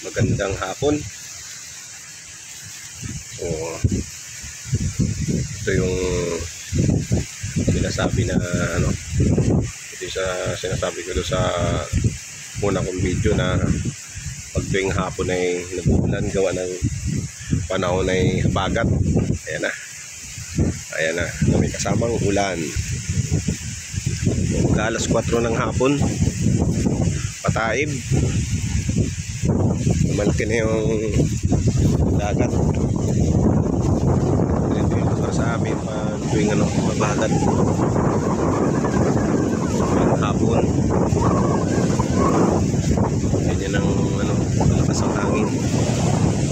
Magandang hapon. Ito yung sinasabi na ito yung sinasabi ko doon sa una kong video na pag tuwing hapon ay nag-uulan gawa ng panahon ay habagat. Ayan na, may kasamang ulan. Alas 4 ng hapon, pataib, malaki na yung dagat. Ito yung lugar sa amin pa tuwing mabagat ng hapon. Ganyan ang malakas ang hangin,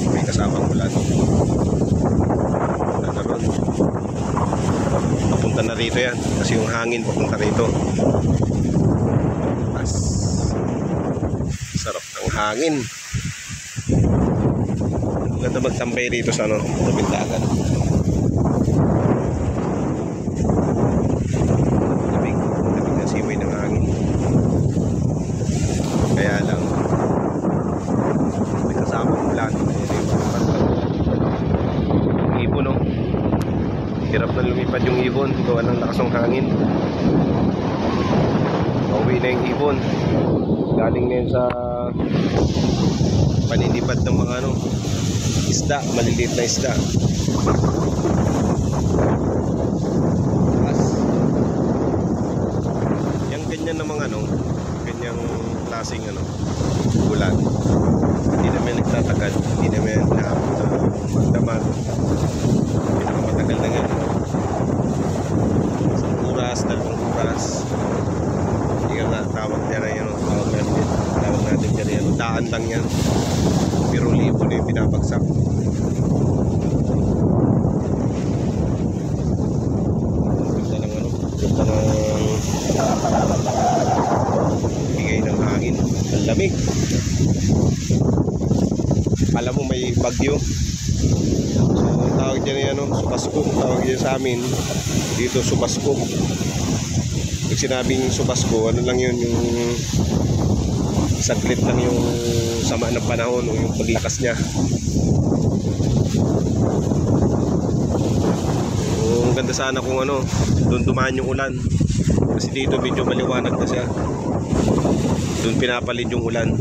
may kasamang ulan. Papunta na rito yan kasi yung hangin papunta rito. Sarap ng hangin. Ganda magtambay rito sa tabing dagat. Lamig na simoy ng hangin. Kaya lang may kasamang ulan. Ibon hirap na lumipad yung ibon, gawa ng lakas ng hangin. Pauwi na yung ibon, galing na yun sa paninipad ng mga isda, maliliit na isda. Yung ganyan na mga ganyang klaseng ulan, hindi naman nagtatagal, hindi naman naabot na magdamag. Hindi naman matagal na nga, isang oras, 2 oras. Hindi ka nga tawag dyan tawag natin dyan daan lang yan, pero libo na yung pinapagsak. Ganda ng ganda ng bigay ng hangin, ang lamig. Alam mo may bagyo, so tawag dyan subaskog, tawag dyan sa amin dito, subaskog. Pag sinabing subaskog, lang yun, yung saglit lang yung sama ng panahon o yung paglakas niya. Ang ganda sana kung doon dumaan yung ulan, kasi dito medyo maliwanag na siya, doon pinapalid yung ulan.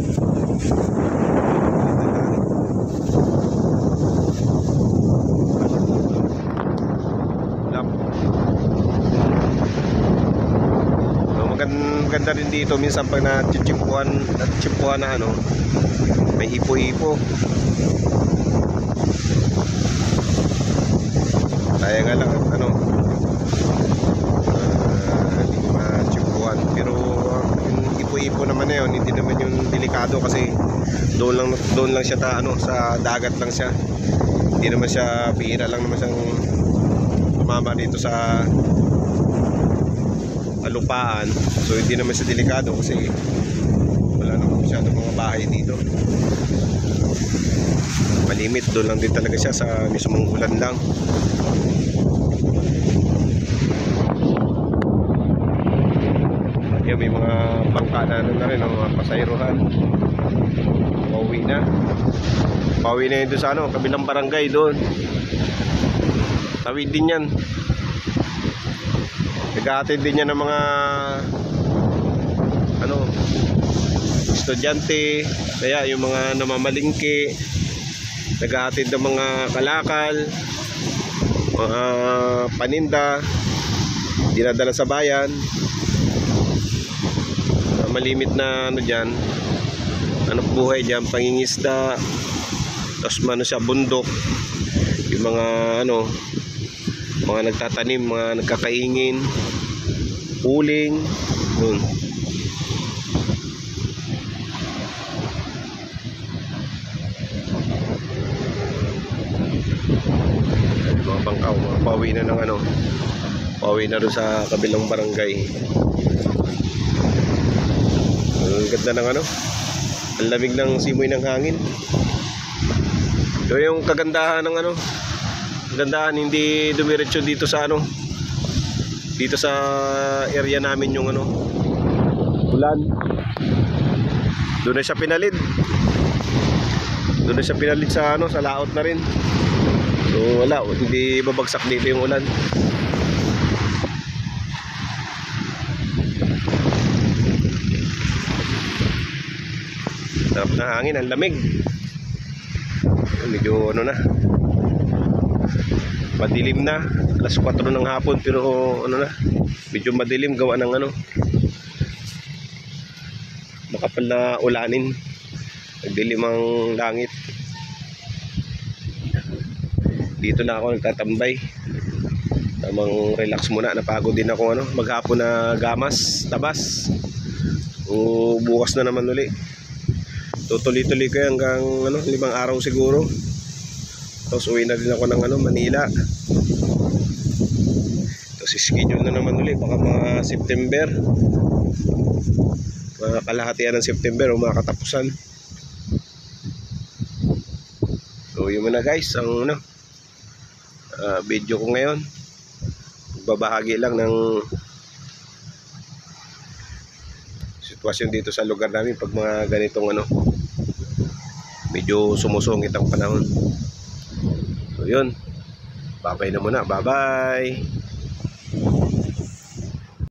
Maganda rin dito minsan pag natchimpuhan na may ipo-ipo. Kaya nga lang hindi ko matchimpuhan, pero yung ipo-ipo naman na yun, hindi naman yung delikado kasi doon lang siya sa dagat lang siya. Hindi naman siya, bihira lang naman siyang tumama dito sa lupaan, so hindi naman siya delikado kasi wala naman masyadong mga bahay dito. Malimit, doon lang din talaga siya sa mismong ulan lang. Kaya may mga bangka na rin, mga pasayrohan. Pauwi na yun doon sa kabilang barangay doon. Tawid din yan. Naghahatid din niya ng mga estudyante, kaya yung mga namamalingki, naghahatid ng mga kalakal, mga paninda, dinadala sa bayan. Malimit na dyan, buhay dyan, pangingisda, tapos siya bundok, yung mga mga nagtatanim, mga nagkakaingin, uling, dun. Mga bangkaw, mga pauwi na pauwi na doon sa kabilang barangay. Ang ganda ng ang lamig ng simoy ng hangin. Ito yung kagandahan ng gandahan, hindi dumiretso dito sa dito sa area namin yung ulan. Doon na siya pinalid. Doon na siya pinalid sa ano, sa laot na rin. So wala, hindi babagsak dito yung ulan. Sarap na hangin, ang lamig. Medyo ano na, madilim na. Alas 4 ng hapon pero ano na, medyo madilim gawa ng ano, baka pala ulanin. Nagdilim ang langit. Dito na ako nagtatambay. Tamang relax muna. Napagod din ako ano, maghapon na gamas, tabas. O bukas na naman uli. Tutuloy-tuloy ko hanggang ano, 5 araw siguro. Tapos uwi na din ako ng ano, Manila. Tapos schedule na naman uli, baka mga September. Mga kalahatian ng September o mga katapusan. So yun muna guys, ang ano, video ko ngayon. Babahagi lang ng sitwasyon dito sa lugar namin pag mga ganitong ano, medyo sumusungit ang panahon. So yun, babay na muna, bye bye.